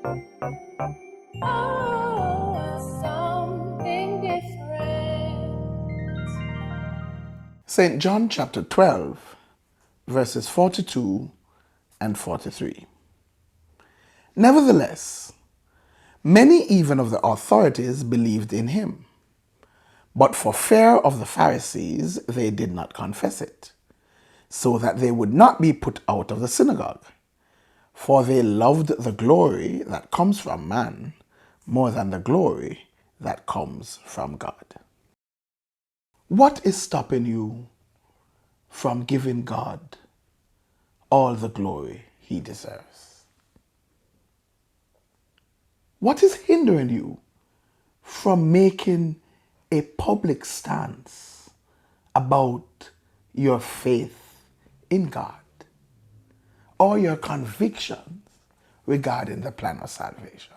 Oh, something different. St. John chapter 12, verses 42 and 43. Nevertheless, many even of the authorities believed in him, but for fear of the Pharisees they did not confess it, so that they would not be put out of the synagogue. For they loved the glory that comes from man more than the glory that comes from God. What is stopping you from giving God all the glory he deserves? What is hindering you from making a public stance about your faith in God or your convictions regarding the plan of salvation?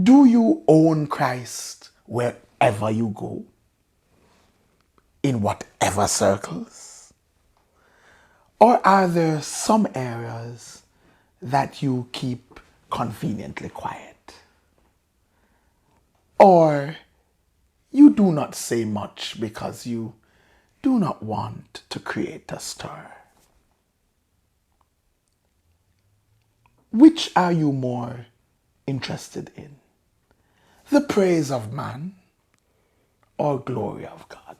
Do you own Christ wherever you go? In whatever circles? Or are there some areas that you keep conveniently quiet? Or you do not say much because you do not want to create a stir? Which are you more interested in? The praise of man or glory of God?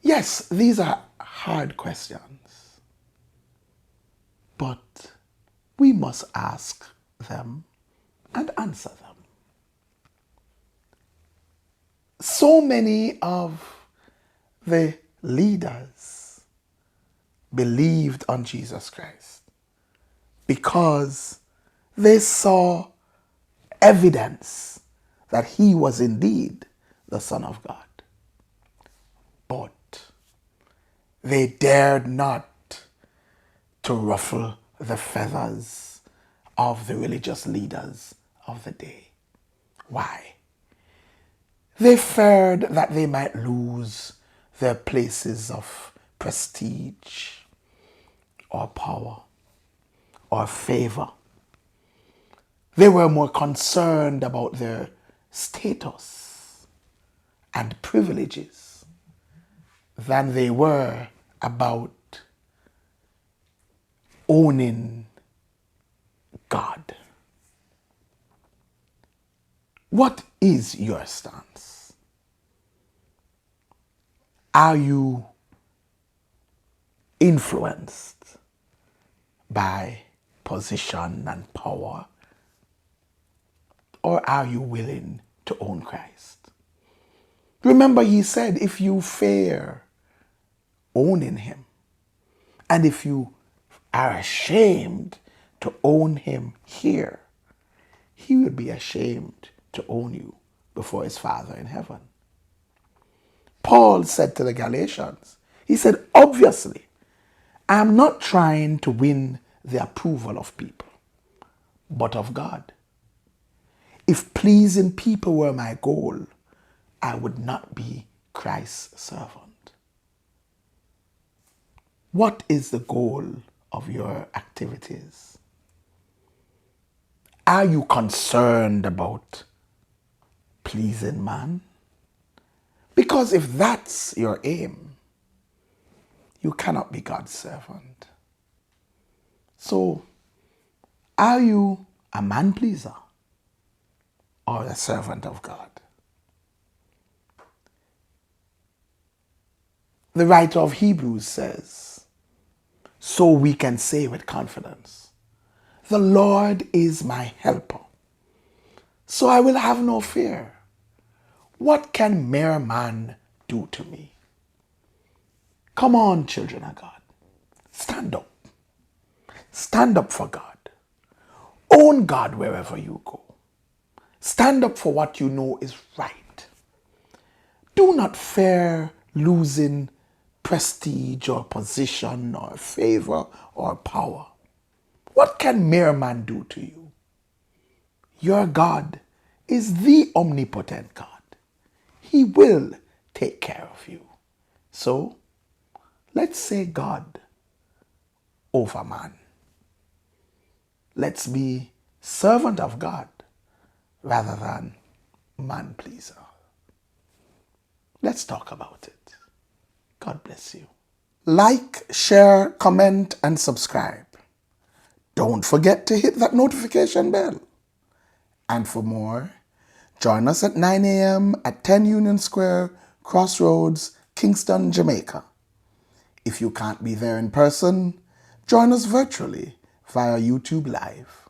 Yes, these are hard questions, but we must ask them and answer them. So many of the leaders believed on Jesus Christ because they saw evidence that he was indeed the Son of God. But they dared not to ruffle the feathers of the religious leaders of the day. Why? They feared that they might lose their places of prestige or power or favor. They were more concerned about their status and privileges than they were about owning God. What is your stance? Are you influenced by position and power? Or are you willing to own Christ? Remember, he said, if you fear owning him, and if you are ashamed to own him here, he will be ashamed to own you before his Father in heaven. Paul said to the Galatians, he said, obviously, I am not trying to win the approval of people, but of God. If pleasing people were my goal, I would not be Christ's servant. What is the goal of your activities? Are you concerned about pleasing man? Because if that's your aim, you cannot be God's servant. So, are you a man pleaser or a servant of God? The writer of Hebrews says, so we can say with confidence, the Lord is my helper, so I will have no fear. What can mere man do to me? Come on, children of God. Stand up. Stand up for God. Own God wherever you go. Stand up for what you know is right. Do not fear losing prestige or position or favor or power. What can mere man do to you? Your God is the omnipotent God. He will take care of you. So, let's say God over man. Let's be servant of God rather than man pleaser. Let's talk about it. God bless you. Like, share, comment, and subscribe. Don't forget to hit that notification bell. And for more, join us at 9 a.m. at 10 Union Square, Crossroads, Kingston, Jamaica. If you can't be there in person, join us virtually via YouTube Live.